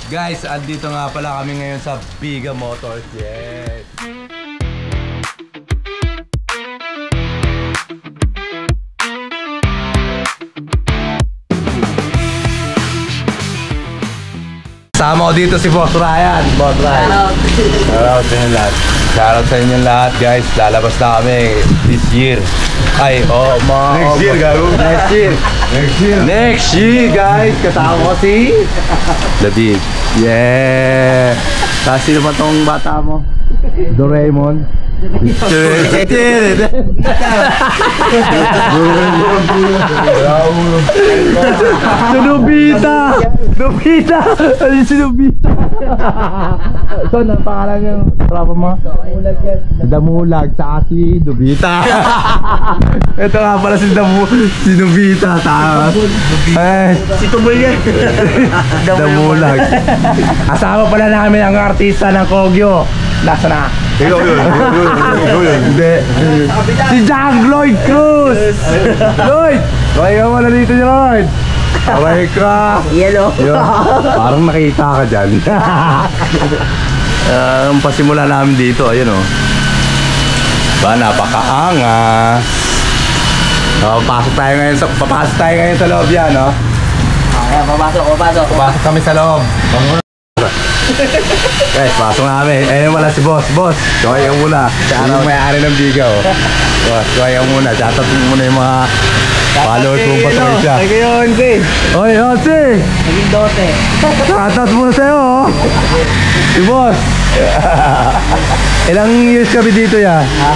Guys, andito nga pala kami ngayon sa Biga Motors. Yes! Sama ko dito si Boss Ryan. Boss Ryan. Shoutout sa inyo lahat. Shoutout sa inyo lahat, guys. Lalabas na kami this year. Ay, next year, gago. Next year. Next year. Next year, guys. Kasama ko si David. Yeah. Tapos sino ba tong bata mo? Doraemon. Nobita! Nobita! Ano si Nobita? So, ang pangalan yung tropa mo? Damulag, tsaka si Nobita. Ito nga pala si Nobita. Si Tuboy yan. Damulag. Asama pala namin ang artista ng Kogyo. Nasa na? Ikaw yun. Hindi. Si Jack Lloyd Cruz. Lloyd! Kaya mo na dito niya, Lloyd. Aray ka. Yellow. Parang nakita ka dyan. Ang pasimula namin dito, ayun o. Ba, napakaangas. Papasok tayo ngayon sa loob yan, no? Papasok kami sa loob. Guys, pasok namin. Ayun wala si Boss. Boss, kaway ka muna. Yung may-ari ng Biga, oh. Boss, kaway ka muna. Chatot mo muna yung mga followers mong patuloy siya. Ay kayo, Onsi. Oy, Onsi. Naging dote. Chatot muna sa'yo, oh. Si Boss. Ilang years kami dito, ya? Ha?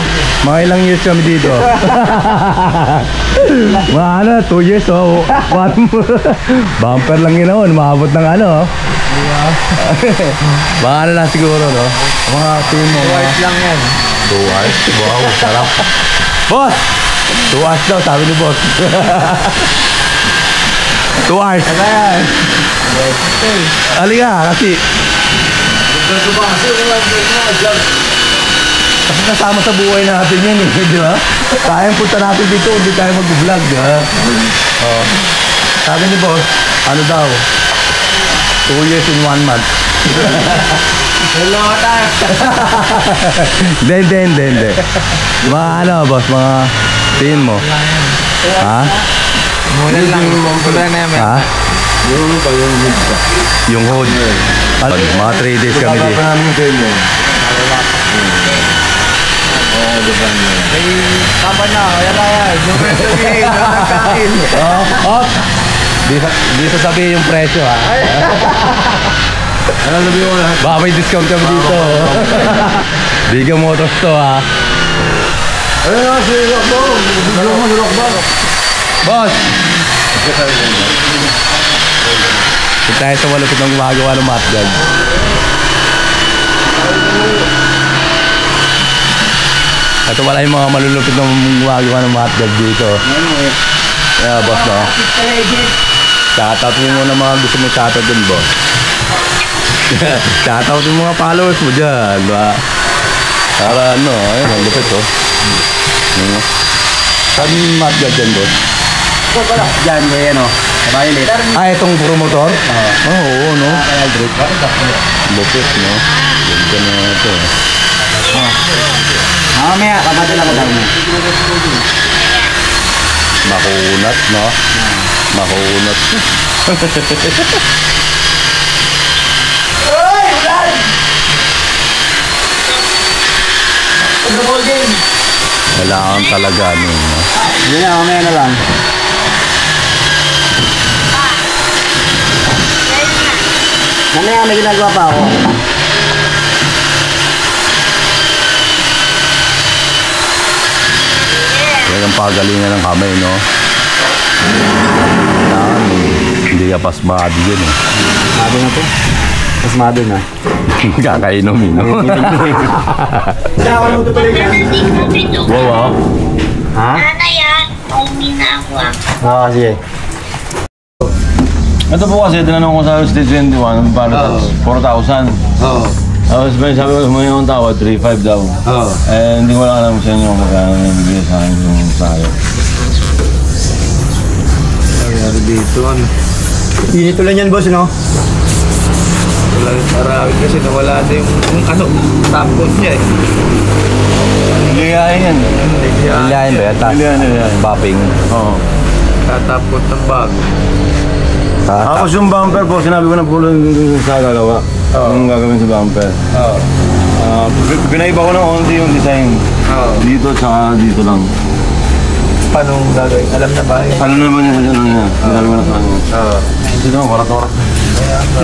Mga ilang years kami dito. Mga 2 years, oh. Bumper lang yun, oh. Maabot ng ano, oh. Baka ano lang siguro, no? Mga team mo. 2 hours lang yan. 2 hours? Wow, sarap. Boss! 2 hours daw, sabi ni Boss. 2 hours. Ano yan? Halika, kasi kasama sa buhay natin yan, eh, di ba? Kayang punta natin dito, hindi tayo mag-vlog, di ba? Oh. Sabi ni Boss, ano daw? 2 years in 1 month. Hello, tayo. Hindi. Mga ano, Boss, mga tingin mo? Ha? Muna lang. Ha? Yung hood. Mga 3 days kami dito. Tama na, kaya kaya. Di sasabihin yung presyo, ha? Ano sabihin mo lahat? Baka may discount kami dito. Biga Motors to, ha? Ano na, si Rockball? Dalo mo si Rockball. Boss! Ito tayo sa malupit ng gumagawa ng matgag. Ito pala yung mga malulupit ng gumagawa ng matgag dito. Yeah, boss, no? Shoutout mo muna mga gusto mo shoutout dun, boss. Shoutout mo mga followers mo dyan, ba? Para ano, ayun, ang lupit, oh. Saan yung matgag dyan, boss? Ito pala. Dyan, yan, oh. Violet. Itong promotor? Oo, no? Lupit, no? Ganda na ito. Mamaya, papadala ko daw mo. Makunat, no? Makunat. Oy! Ulan! Football game! Kailangan talaga, no? Hindi na, mamaya na lang. Mamaya may ginagawa pa ako. Kailang pagalingan ng kamay, no? Hindi ka pasmado dyan, eh. Pasmado na to? Pasmado na. Kakainom, eh, no? Wow, ha? Ano yan? Pauwi na ako, Ah, sige. Ito po kasi, tinanong ko sa Stage 21, paano 4,000. Oo. Tapos sabi ko, yung tawad, 3,500 daw. Oo. Eh, hindi ko lang alam sa inyo kung magkano nabibigay sa akin yung sayo. Nangyari dito, ano? Init ulan yan, boss, no? Marami kasi nawala na yung ano, tapos niya eh. Liyahin yan. Lilayan ba yan? Liyahin. Bopping. Oo. Tatapot ng bago. Tapos yung bumper po, sinabi ko na po lang sa gagawa. Yung gagawin sa bumper. Oo. Pinaiba ko ng onti yung design. Dito tsaka dito lang. Paano gagawin? Alam na ba? Ano naman yung ano niya? Sinabi ko na sa kanya. Dito naman, warat-warat.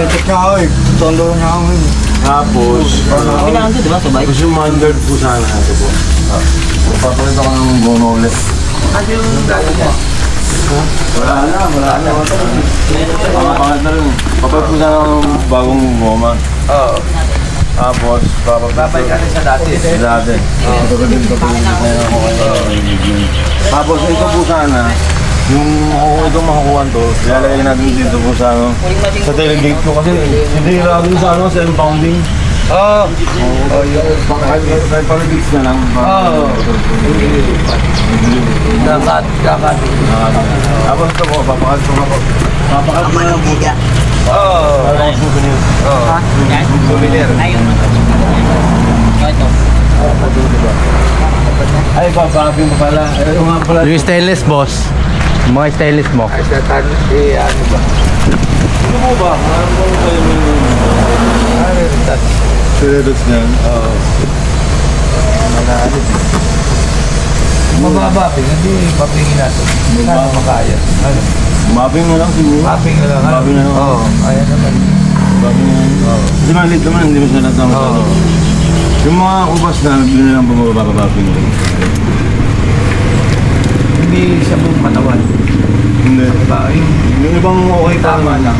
Check ka ako eh. Tondo na ako eh. Tapos, Kailangan ko, di ba, sabay? tapos yung mother po sana ito po. Papakita ko ng bono ulit. Ano yung gagawin niya? Wala na. Pangapangat na rin. Papakita ko sana ng bagong goma. Oo. Tapos, Babay ka rin sa dati. dati. Tapos ito po sana, yung itong makukuha to, ilalagay natin dito po sa ano, sa tailgate ko kasi hindi lagi sa ano, sa impounding. Oo. Kahit pang-gigs na lang. Oo. Kakat. Tapos ito po, papakat ko ako. Papakat ko na po. Oo. Parang souvenir. Oo. Yan? Souvenir. Ayun. Ito. Ay, papapin mo pala. Yung nga pala. Yung stainless, boss. Yung mga stainless mo. Ay, sa ano ba? Ano po ba? Ano po kayo Ano yung touch? Piredos niyan? Oo. Mababa, hindi papingin natin. Saan makaya? Ano? Mapping na lang siguro. Mapping na lang. Mapping na lang. Oo, ayan naman. Mapping na lang. Kasi malit naman, hindi mo siya natama. Oo. Yung mga kupas na, bili na lang bumababa-mapping. Hindi siya mong matawan. Hindi. Diba? Yung ibang okay pa Tama naman. lang.